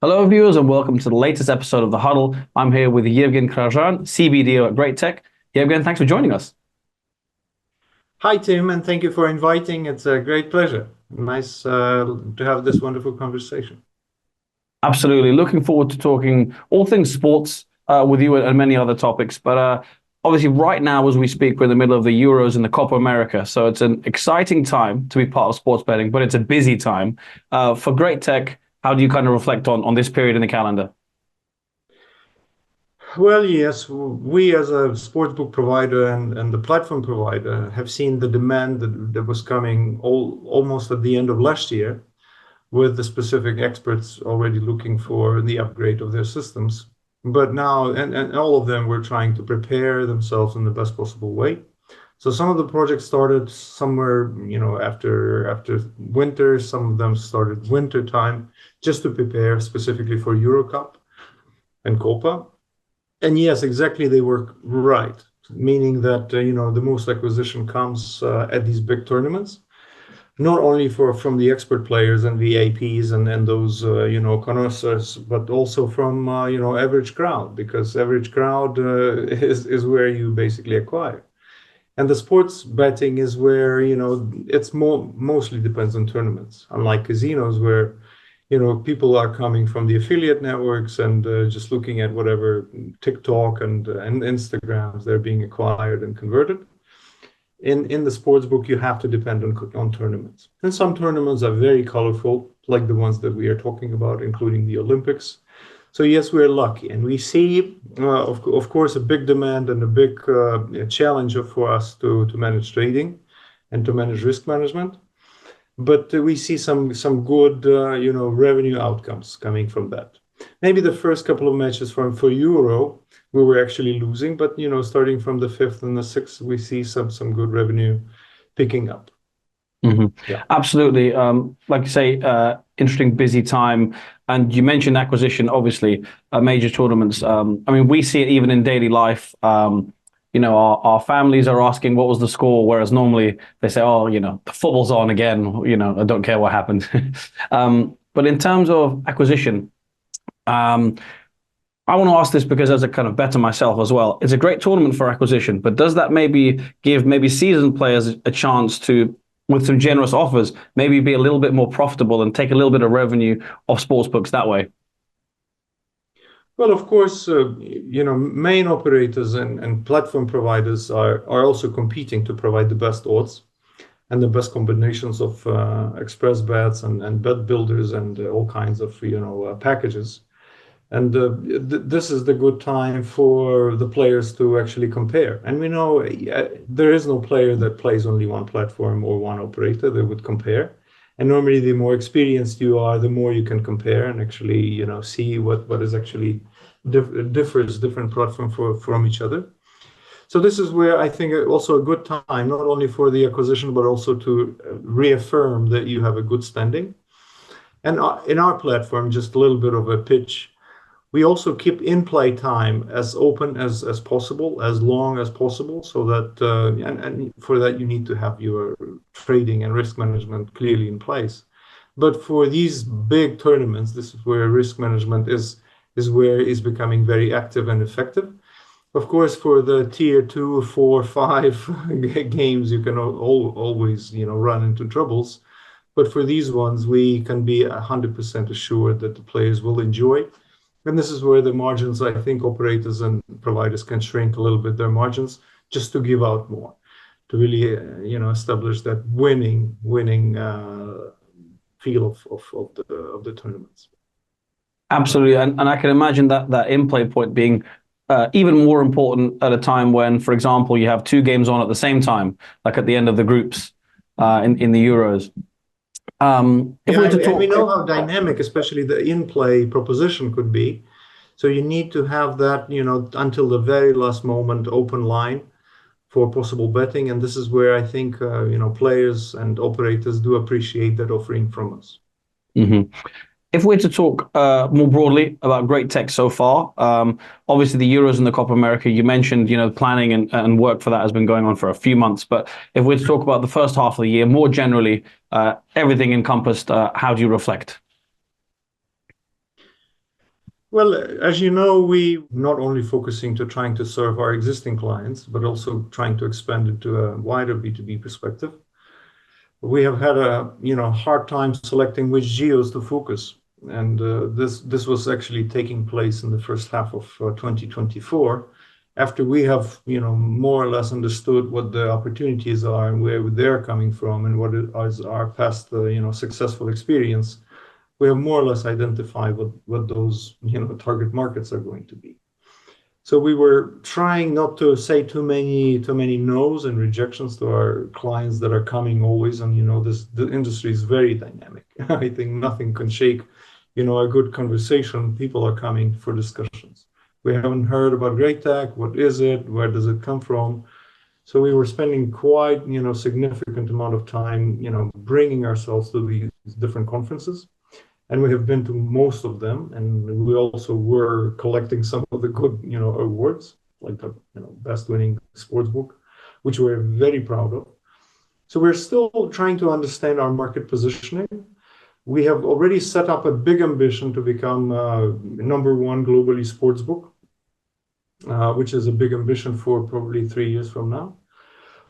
Hello, viewers, and welcome to the latest episode of The Huddle. I'm here with Yevhen Krazhan, CBDO at Great Tech. Yevhen, thanks for joining us. Hi, Tim, and thank you for inviting. It's a great pleasure. Nice to have this wonderful conversation. Absolutely. Looking forward to talking all things sports with you and many other topics. But obviously, right now, as we speak, we're in the middle of the Euros and the Copa America. So it's an exciting time to be part of sports betting, but it's a busy time. For Great Tech, how do you kind of reflect on this period in the calendar? Well, yes, we as a sportsbook provider and the platform provider have seen the demand that was coming almost at the end of last year, with the specific experts already looking for the upgrade of their systems. But now, and all of them were trying to prepare themselves in the best possible way. So some of the projects started somewhere, after winter. Some of them started winter time, just to prepare specifically for Euro Cup and Copa. And yes, exactly, they were right, meaning that the most acquisition comes at these big tournaments, not only from the expert players and VIPs and those connoisseurs, but also from average crowd, because average crowd is where you basically acquire. And the sports betting is where, it's mostly depends on tournaments, unlike casinos where, people are coming from the affiliate networks and just looking at whatever TikTok and Instagrams they're being acquired and converted. In the sports book, you have to depend on tournaments. And some tournaments are very colorful, like the ones that we are talking about, including the Olympics. So yes, we're lucky, and we see, of course, a big demand and a big challenge for us to manage trading and to manage risk management. But we see some good, revenue outcomes coming from that. Maybe the first couple of matches for Euro, we were actually losing, but starting from the fifth and the sixth, we see some good revenue picking up. hmm Yeah. Absolutely. Like you say, interesting, busy time. And you mentioned acquisition, obviously, major tournaments. I mean, we see it even in daily life. Our families are asking what was the score, whereas normally they say, oh, the football's on again, I don't care what happened. But in terms of acquisition, um, I want to ask this because as a kind of better myself as well, it's a great tournament for acquisition, but does that maybe give maybe seasoned players a chance to, with some generous offers, maybe be a little bit more profitable and take a little bit of revenue off sportsbooks that way? Well, of course, main operators and platform providers are also competing to provide the best odds and the best combinations of express bets and bet builders and all kinds of packages. And this is the good time for the players to actually compare. And we know there is no player that plays only one platform or one operator that would compare. And normally, the more experienced you are, the more you can compare and actually, see what is actually differs different platform from each other. So this is where I think also a good time, not only for the acquisition, but also to reaffirm that you have a good standing. And in our platform, just a little bit of a pitch. We also keep in-play time as open as possible, as long as possible, so that and for that you need to have your trading and risk management clearly in place. But for these big tournaments, this is where risk management is where it's becoming very active and effective. Of course, for the tier 2, 4, 5 games, you can always run into troubles. But for these ones, we can be 100% assured that the players will enjoy. And this is where the margins, I think operators and providers can shrink a little bit their margins just to give out more, to really, establish that winning feel of the tournaments. Absolutely. And I can imagine that in-play point being even more important at a time when, for example, you have two games on at the same time, like at the end of the groups in the Euros. If Yeah, we were to and we know talk, how dynamic, especially the in-play proposition could be. So you need to have that, until the very last moment open line for possible betting. And this is where I think, players and operators do appreciate that offering from us. Mhm. If we're to talk more broadly about great tech so far, obviously the Euros and the Copa America, you mentioned, planning and work for that has been going on for a few months. But if we're to talk about the first half of the year, more generally, everything encompassed, how do you reflect? Well, as you know, we not only focusing to trying to serve our existing clients, but also trying to expand into a wider B2B perspective. We have had a hard time selecting which geos to focus, and this was actually taking place in the first half of 2024, after we have more or less understood what the opportunities are and where they're coming from and what is our past successful experience. We have more or less identified what those target markets are going to be. So we were trying not to say too many no's and rejections to our clients that are coming always. And the industry is very dynamic. I think nothing can shake a good conversation. People are coming for discussions. We haven't heard about Great Tech. What is it? Where does it come from? So we were spending quite significant amount of time bringing ourselves to these different conferences. And we have been to most of them, and we also were collecting some of the good, awards, like the, best winning sports book, which we're very proud of. So we're still trying to understand our market positioning. We have already set up a big ambition to become #1 globally sports book, which is a big ambition for probably 3 years from now.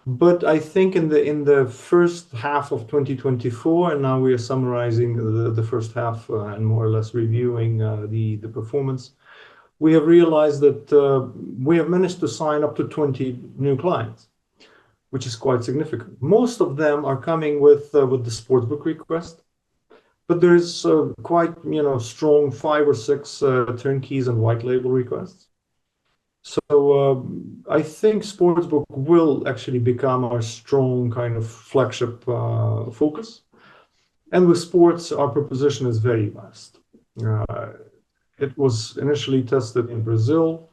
But I think in the first half of 2024, and now we are summarizing the first half and more or less reviewing the performance, we have realized that we have managed to sign up to 20 new clients, which is quite significant. Most of them are coming with the sportsbook request, but there is quite strong 5 or 6 turnkeys and white label requests. So I think sportsbook will actually become our strong kind of flagship focus. And with sports, our proposition is very vast. It was initially tested in Brazil.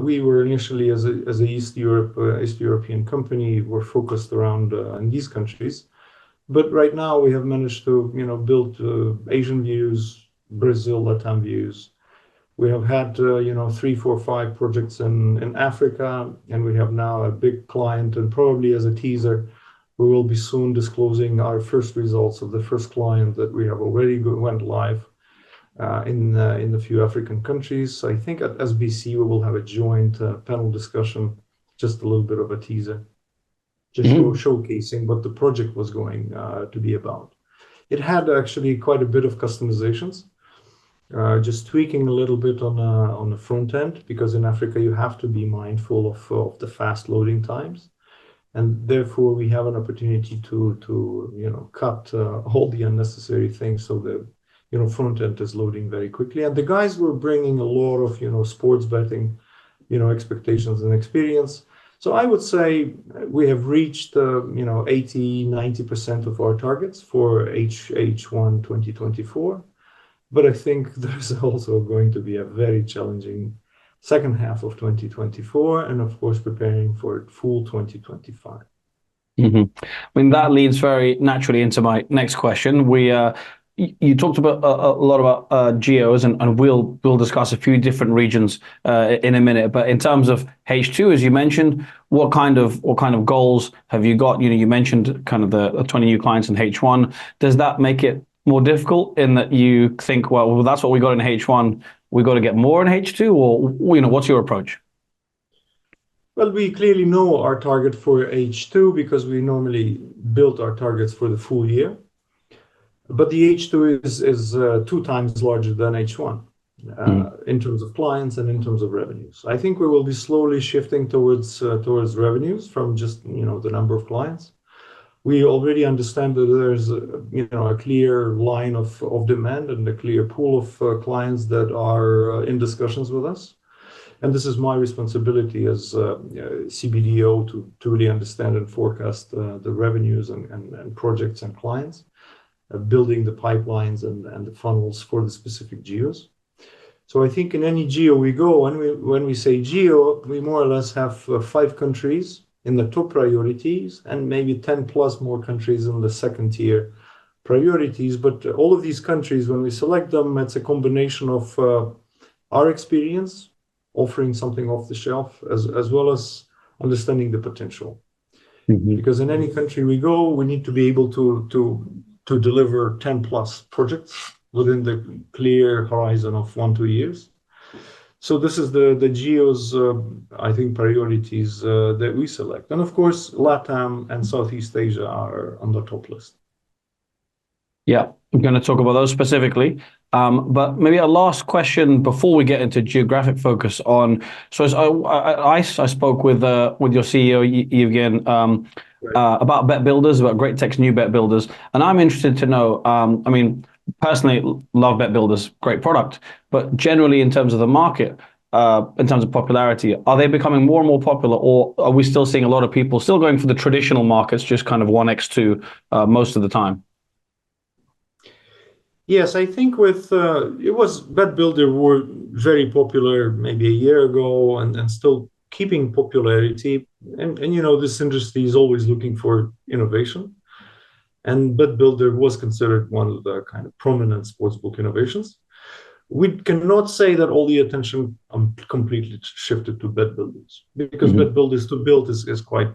We were initially, as a East European company, were focused around in these countries. But right now we have managed to build Asian views, Brazil, LatAm views. We have had 3, 4, 5 projects in Africa, and we have now a big client. And probably as a teaser, we will be soon disclosing our first results of the first client that we have already went live in a few African countries. I think at SBC we will have a joint panel discussion, just a little bit of a teaser, just showcasing what the project was going to be about. It had actually quite a bit of customizations. Just tweaking a little bit on the front end, because in Africa you have to be mindful of the fast loading times, and therefore we have an opportunity to cut all the unnecessary things, so the front end is loading very quickly. And the guys were bringing a lot of sports betting expectations and experience. So I would say we have reached 80-90% of our targets for H1 2024. But I think there's also going to be a very challenging second half of 2024, and of course preparing for full 2025. I mean, that leads very naturally into my next question. You talked about a lot about geos, and we'll discuss a few different regions in a minute. But in terms of H2, as you mentioned, what kind of goals have you got? You mentioned kind of the 20 new clients in H1. Does that make it more difficult in that you think, well, that's what we got in H1, we got to get more in H2, or what's your approach? Well, we clearly know our target for H2 because we normally build our targets for the full year. But the H2 is 2 times larger than H1 in terms of clients and in terms of revenues. I think we will be slowly shifting towards revenues from just the number of clients. We already understand that there's a clear line of demand and a clear pool of clients that are in discussions with us. And this is my responsibility as CBDO to really understand and forecast the revenues and projects and clients, building the pipelines and the funnels for the specific geos. So I think in any geo we go, when we say geo, we more or less have 5 countries in the top priorities, and maybe 10 plus more countries in the second tier priorities. But all of these countries, when we select them, it's a combination of our experience, offering something off the shelf, as well as understanding the potential. Because in any country we go, we need to be able to deliver 10 plus projects within the clear horizon of 1-2 years. So this is the geos, I think, priorities that we select. And of course, LatAm and Southeast Asia are on the top list. Yeah, I'm going to talk about those specifically. But maybe a last question before we get into geographic focus on. So I spoke with your CEO Yevhen about Betbuilders, about Great Tech's new Betbuilders, and I'm interested to know. I mean, personally, love Betbuilders, great product, but generally in terms of the market, in terms of popularity, are they becoming more and more popular, or are we still seeing a lot of people still going for the traditional markets, just kind of 1x2 most of the time? Yes, I think it was Betbuilder were very popular maybe a year ago and still keeping popularity. And this industry is always looking for innovation. And Betbuilder was considered one of the kind of prominent sportsbook innovations. We cannot say that all the attention completely shifted to Betbuilders, because Betbuilders to build is quite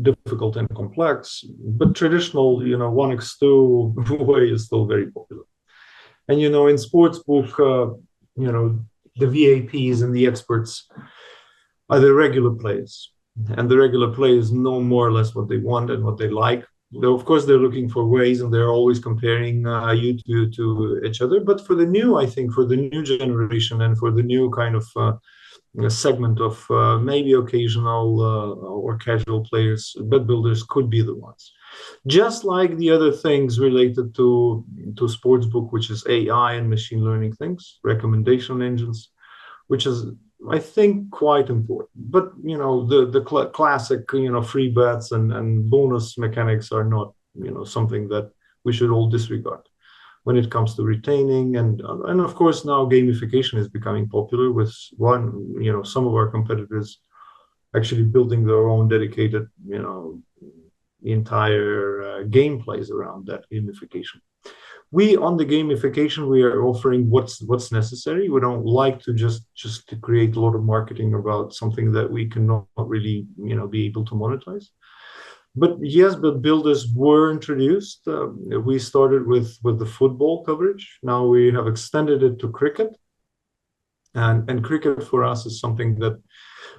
difficult and complex. But traditional, 1x2 way is still very popular. And in sportsbook, the VAPs and the experts are the regular players, and the regular players know more or less what they want and what they like. Though, of course, they're looking for ways, and they're always comparing you to each other. But for the new, I think, for the new generation and for the new kind of segment of maybe occasional or casual players, Betbuilders could be the ones. Just like the other things related to sportsbook, which is AI and machine learning things, recommendation engines, which is, I think, quite important. But the classic free bets and bonus mechanics are not something that we should all disregard when it comes to retaining. And of course now gamification is becoming popular, with some of our competitors actually building their own dedicated entire game plays around that gamification. On the gamification, we are offering what's necessary. We don't like to just to create a lot of marketing about something that we cannot really be able to monetize. But yes, Betbuilders were introduced. We started with the football coverage. Now we have extended it to cricket, and cricket for us is something that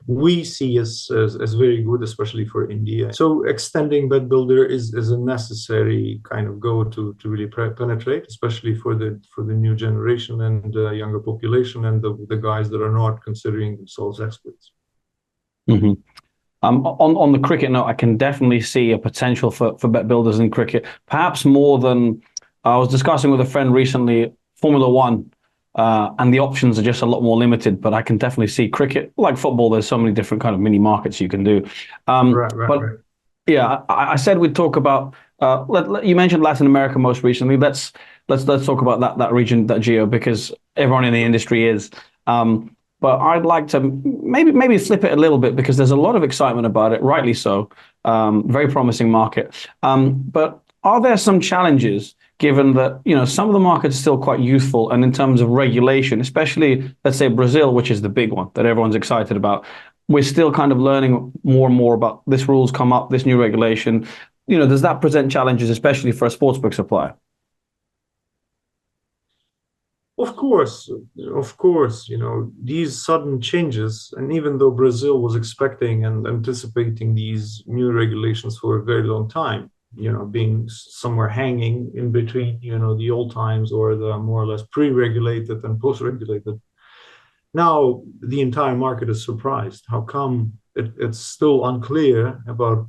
we see as very good, especially for India. So extending Betbuilder is a necessary kind of go to really penetrate, especially for the new generation and younger population, and the guys that are not considering themselves experts. Mm-hmm. On the cricket note, I can definitely see a potential for Betbuilders in cricket, perhaps more than I was discussing with a friend recently, Formula One. And the options are just a lot more limited, but I can definitely see cricket, like football. There's so many different kind of mini markets you can do. Right. Yeah, I said we'd talk about. You mentioned Latin America most recently. Let's talk about that region, that geo, because everyone in the industry is. But I'd like to maybe flip it a little bit, because there's a lot of excitement about it, rightly so. Very promising market. But are there some challenges, given that some of the markets are still quite youthful, and in terms of regulation, especially let's say Brazil, which is the big one that everyone's excited about, we're still kind of learning more and more about this rules come up, this new regulation. Does that present challenges, especially for a sportsbook supplier? Of course, these sudden changes, and even though Brazil was expecting and anticipating these new regulations for a very long time, being somewhere hanging in between, the old times or the more or less pre-regulated and post-regulated. Now the entire market is surprised. How come it's still unclear about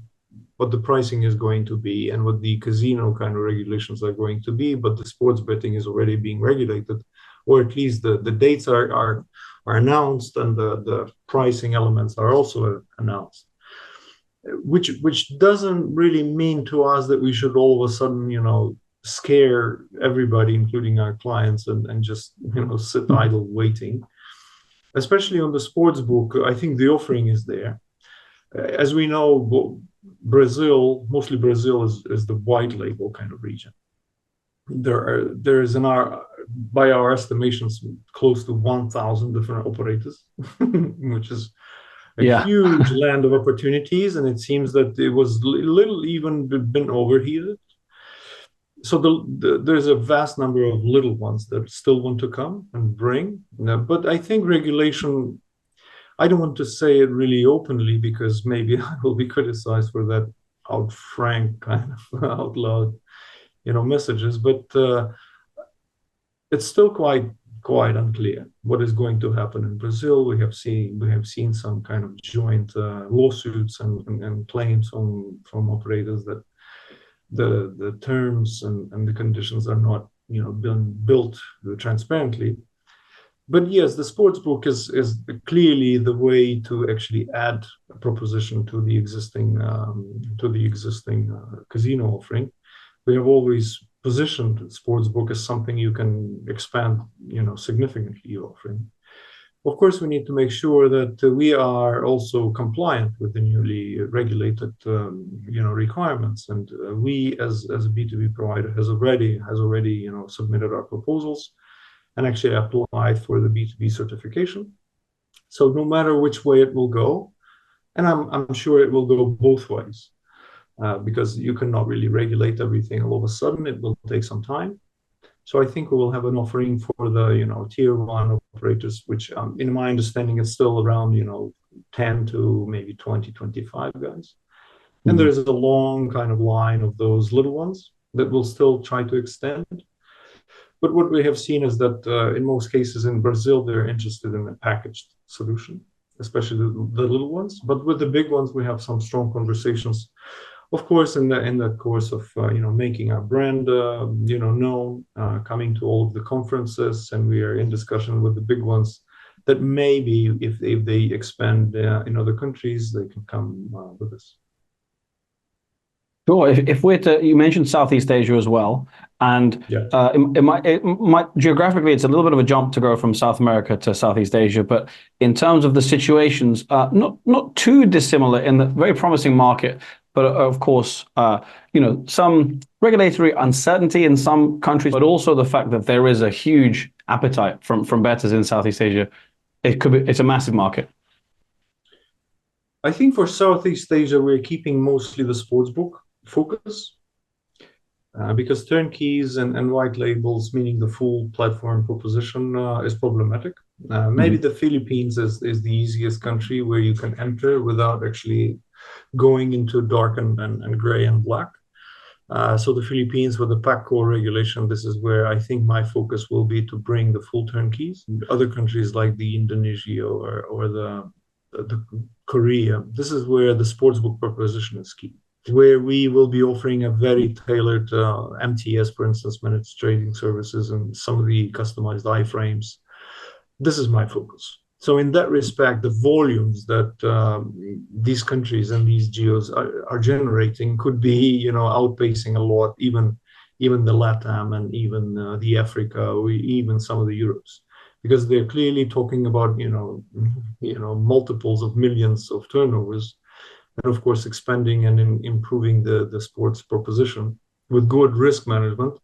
what the pricing is going to be and what the casino kind of regulations are going to be, but the sports betting is already being regulated, or at least the dates are announced, and the pricing elements are also announced. Which doesn't really mean to us that we should all of a sudden, scare everybody, including our clients, and just, sit idle waiting. Especially on the sports book, I think the offering is there. As we know, mostly Brazil is the white label kind of region. There is by our estimations, close to 1,000 different operators, which is a huge land of opportunities, and it seems that it was little even been overheated. So there's a vast number of little ones that still want to come and bring. But I think regulation, I don't want to say it really openly because maybe I will be criticized for that out frank kind of out loud, messages. But it's still quite unclear what is going to happen in Brazil. We have seen some kind of joint lawsuits and claims from operators that the terms and the conditions are not been built transparently. But yes, the sportsbook is clearly the way to actually add a proposition to the existing casino offering. We have always positioned sportsbook as something you can expand, significantly your offering. Of course, we need to make sure that we are also compliant with the newly regulated, requirements. And we, as a B2B provider, has already, submitted our proposals and actually applied for the B2B certification. So no matter which way it will go, and I'm sure it will go both ways, because you cannot really regulate everything all of a sudden. It will take some time. So I think we will have an offering for the tier one operators, which in my understanding is still around 10 to maybe 20, 25 guys. And there's a long kind of line of those little ones that will still try to extend. But what we have seen is that in most cases in Brazil, they're interested in a packaged solution, especially the little ones. But with the big ones, we have some strong conversations. Of course, in the course of making our brand known, coming to all of the conferences, and we are in discussion with the big ones that maybe if they expand in other countries, they can come with us. Sure. If we're to, you mentioned Southeast Asia as well, and yeah. it might geographically, it's a little bit of a jump to go from South America to Southeast Asia, but in terms of the situations, not too dissimilar in the very promising market. But of course, some regulatory uncertainty in some countries, but also the fact that there is a huge appetite from bettors in Southeast Asia. It's a massive market. I think for Southeast Asia, we're keeping mostly the sportsbook focus, because turnkeys and white labels, meaning the full platform proposition, is problematic. Maybe the Philippines is the easiest country where you can enter without actually going into dark and gray and black. So the Philippines with the PACO regulation, this is where I think my focus will be to bring the full turnkeys. Other countries like the Indonesia or the Korea, this is where the sportsbook proposition is key, where we will be offering a very tailored MTS, for instance, managed trading services, and some of the customized iframes. This is my focus. So in that respect, the volumes that these countries and these geos are generating could be, outpacing a lot, even the LatAm and even the Africa, or even some of the Euros, because they're clearly talking about, multiples of millions of turnovers, and of course expanding and improving the sports proposition with good risk management.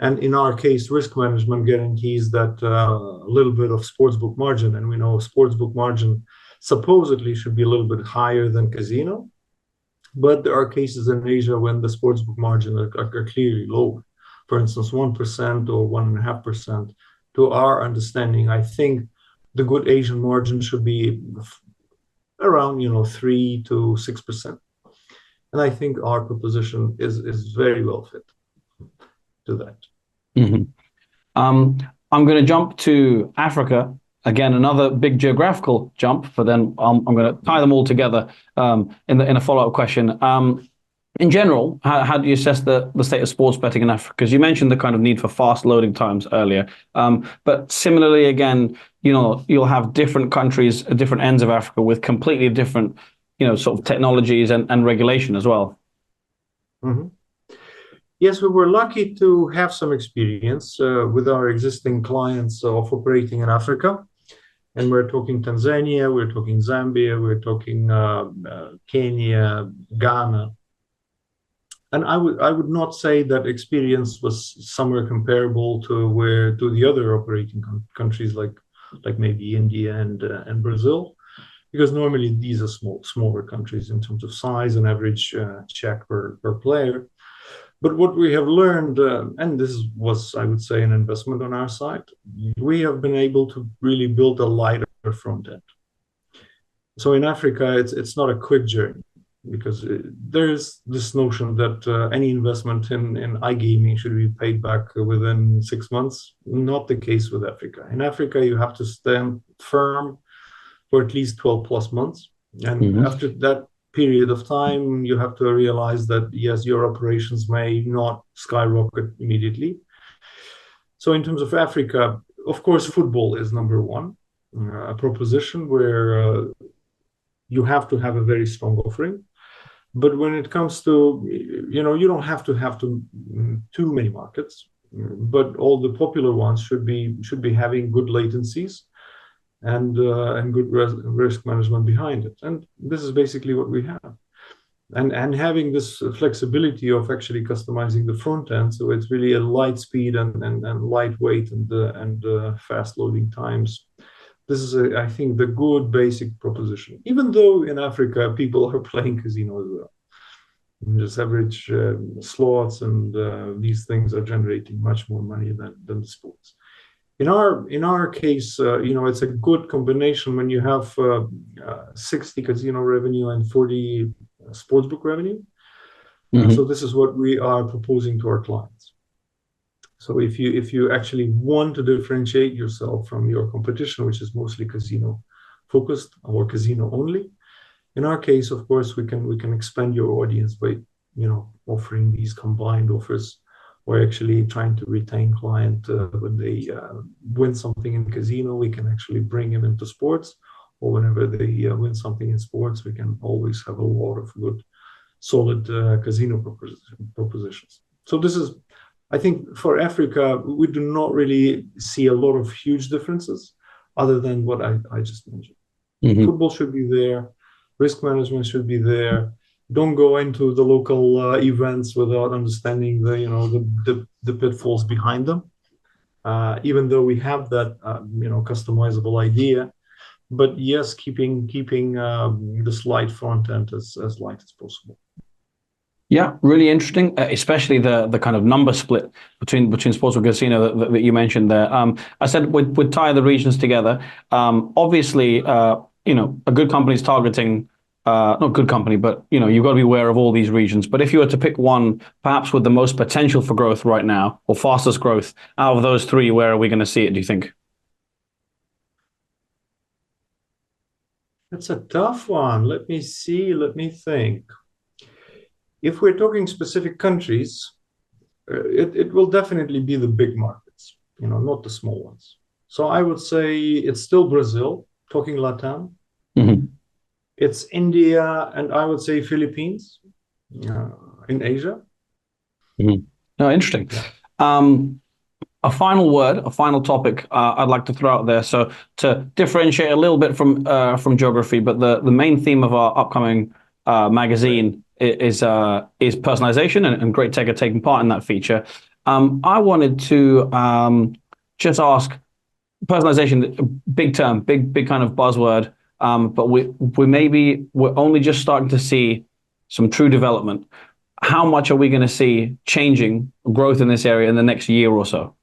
And in our case, risk management guarantees that little bit of sportsbook margin. And we know sportsbook margin supposedly should be a little bit higher than casino. But there are cases in Asia when the sportsbook margin are clearly low. For instance, 1% or 1.5%. To our understanding, I think the good Asian margin should be around 3 to 6%. And I think our proposition is very well fit to that. I'm going to jump to Africa again, another big geographical jump, but then I'm going to tie them all together in a follow-up question. In general, how do you assess the state of sports betting in Africa? Because you mentioned the kind of need for fast loading times earlier, but similarly, again, you'll have different countries at different ends of Africa with completely different, sort of technologies and regulation as well. Mm-hmm. Yes, we were lucky to have some experience with our existing clients of operating in Africa. And we're talking Tanzania, we're talking Zambia, we're talking Kenya, Ghana. And I would not say that experience was somewhere comparable to the other operating countries like maybe India and Brazil, because normally these are smaller countries in terms of size and average check per player. But what we have learned, and this was, I would say, an investment on our side, we have been able to really build a lighter front end. So in Africa, it's not a quick journey because there's this notion that any investment in iGaming should be paid back within 6 months. Not the case with Africa. In Africa, you have to stand firm for at least 12 plus months. And after that period of time, you have to realize that, yes, your operations may not skyrocket immediately. So in terms of Africa, of course, football is number one, a proposition where you have to have a very strong offering. But when it comes to, you don't have too many markets, but all the popular ones should be having good latencies and good risk management behind it. And this is basically what we have. And having this flexibility of actually customizing the front end, so it's really a light speed and lightweight and fast loading times. This is, I think, the good basic proposition, even though in Africa, people are playing casino as well. Just average slots and these things are generating much more money than the sports. In our case, it's a good combination when you have 60 casino revenue and 40 sportsbook revenue. So this is what we are proposing to our clients. So if you actually want to differentiate yourself from your competition, which is mostly casino focused or casino only, in our case, of course, we can expand your audience by offering these combined offers, or actually trying to retain client when they win something in casino. We can actually bring them into sports, or whenever they win something in sports, we can always have a lot of good, solid casino propositions. So this is, I think, for Africa, we do not really see a lot of huge differences, other than what I just mentioned. Football should be there. Risk management should be there. Don't go into the local events without understanding the pitfalls behind them. Even though we have that customizable idea, but yes, keeping this light front end as light as possible. Yeah, really interesting, especially the kind of number split between sports and casino that you mentioned there. I said we'd tie the regions together. Obviously, a good company is targeting, not good company, but you've got to be aware of all these regions. But if you were to pick one, perhaps with the most potential for growth right now, or fastest growth out of those three, where are we going to see it, do you think? That's a tough one. Let me see. Let me think. If we're talking specific countries, it will definitely be the big markets, not the small ones. So I would say it's still Brazil, talking LatAm. It's India, and I would say Philippines in Asia. No, interesting. A final word, a final topic I'd like to throw out there. So to differentiate a little bit from geography, but the main theme of our upcoming magazine is personalization, and Great Tech are taking part in that feature. I wanted to just ask, personalization, big term, big kind of buzzword, but we're only just starting to see some true development. How much are we going to see changing growth in this area in the next year or so?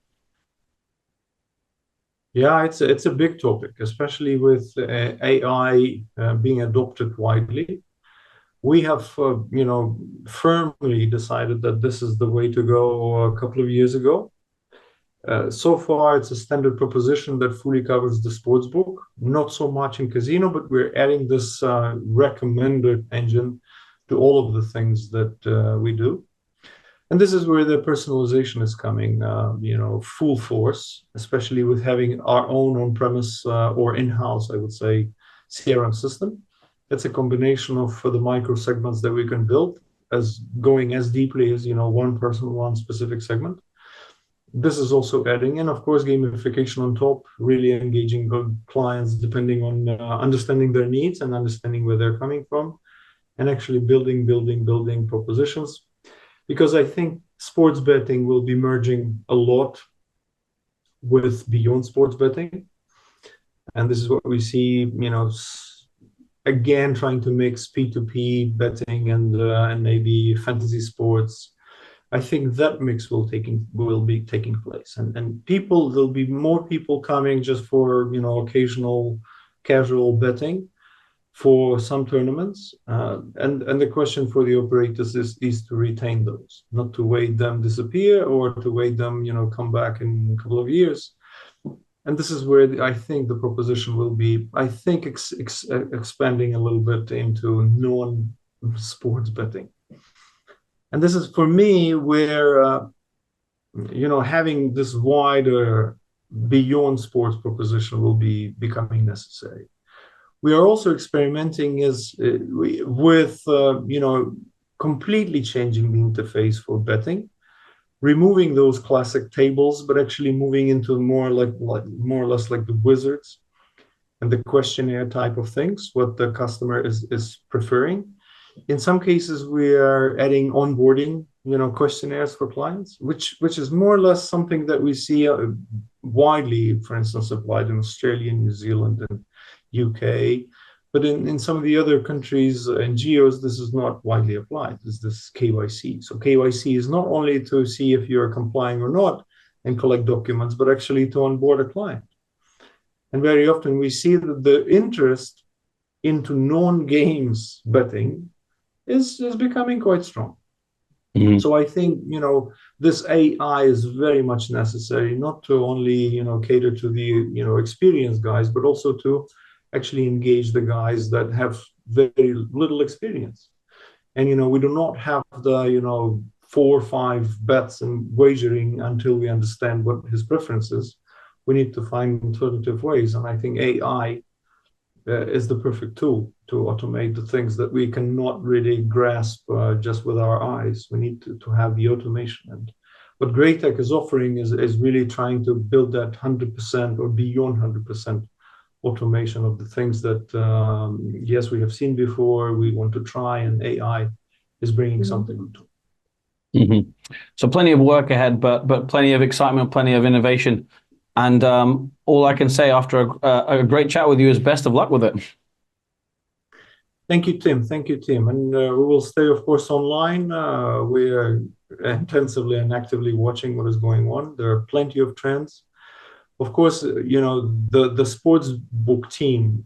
Yeah, it's a big topic, especially with AI being adopted widely. We have, firmly decided that this is the way to go a couple of years ago. So far, it's a standard proposition that fully covers the sports book, not so much in casino, but we're adding this recommended engine to all of the things that we do. And this is where the personalization is coming, full force, especially with having our own on-premise or in-house, I would say, CRM system. It's a combination of the micro segments that we can build, as going as deeply as one person, one specific segment. This is adding adding, and of course, gamification on top, really engaging the clients depending on understanding their needs and understanding where they're coming from, and actually building propositions. Because I think sports betting will be merging a lot with beyond sports betting. And this is what we see, again, trying to mix P2P betting and maybe fantasy sports I think that mix will be taking place, and there'll be more people coming just for occasional casual betting for some tournaments, and the question for the operators is to retain those, not to wait them disappear or to wait them come back in a couple of years. And this is where I think the proposition will be, I think, expanding a little bit into non-sports betting. And this is for me where having this wider beyond sports proposition will be becoming necessary. We are also experimenting with completely changing the interface for betting, removing those classic tables, but actually moving into more or less like the wizards and the questionnaire type of things, what the customer is preferring. In some cases, we are adding onboarding, questionnaires for clients, which is more or less something that we see widely, for instance, applied in Australia, New Zealand, and UK. But in some of the other countries and geos, this is not widely applied. This KYC. So KYC is not only to see if you're complying or not and collect documents, but actually to onboard a client. And very often we see that the interest into non-games betting is becoming quite strong. Mm-hmm. So I think, this AI is very much necessary, not to only, cater to the, experienced guys, but also to actually engage the guys that have very little experience. And, we do not have the, 4 or 5 bets and wagering until we understand what his preference is. We need to find alternative ways. And I think AI is the perfect tool to automate the things that we cannot really grasp just with our eyes. We need to have the automation. And what GR8 is offering is really trying to build that 100% or beyond 100% automation of the things that, yes, we have seen before, we want to try, and AI is bringing something to it. Mm-hmm. So plenty of work ahead, but plenty of excitement, plenty of innovation. And all I can say after a great chat with you is best of luck with it. Thank you, Tim. Thank you, Tim. And we will stay, of course, online. We are intensively and actively watching what is going on. There are plenty of trends. Of course, the sports book team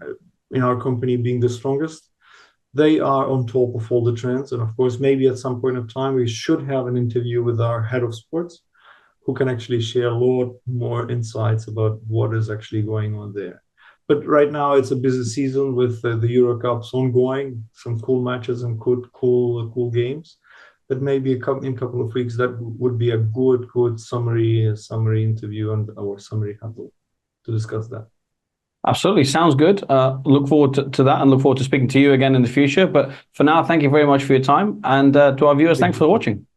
in our company being the strongest, they are on top of all the trends. And of course, maybe at some point of time, we should have an interview with our head of sports, who can actually share a lot more insights about what is actually going on there. But right now, it's a busy season with the Euro Cups ongoing, some cool matches and cool games. But maybe in a couple of weeks, that would be a good summary interview and our summary huddle to discuss that. Absolutely. Sounds good. Look forward to that and look forward to speaking to you again in the future. But for now, thank you very much for your time. And to our viewers, thanks for watching.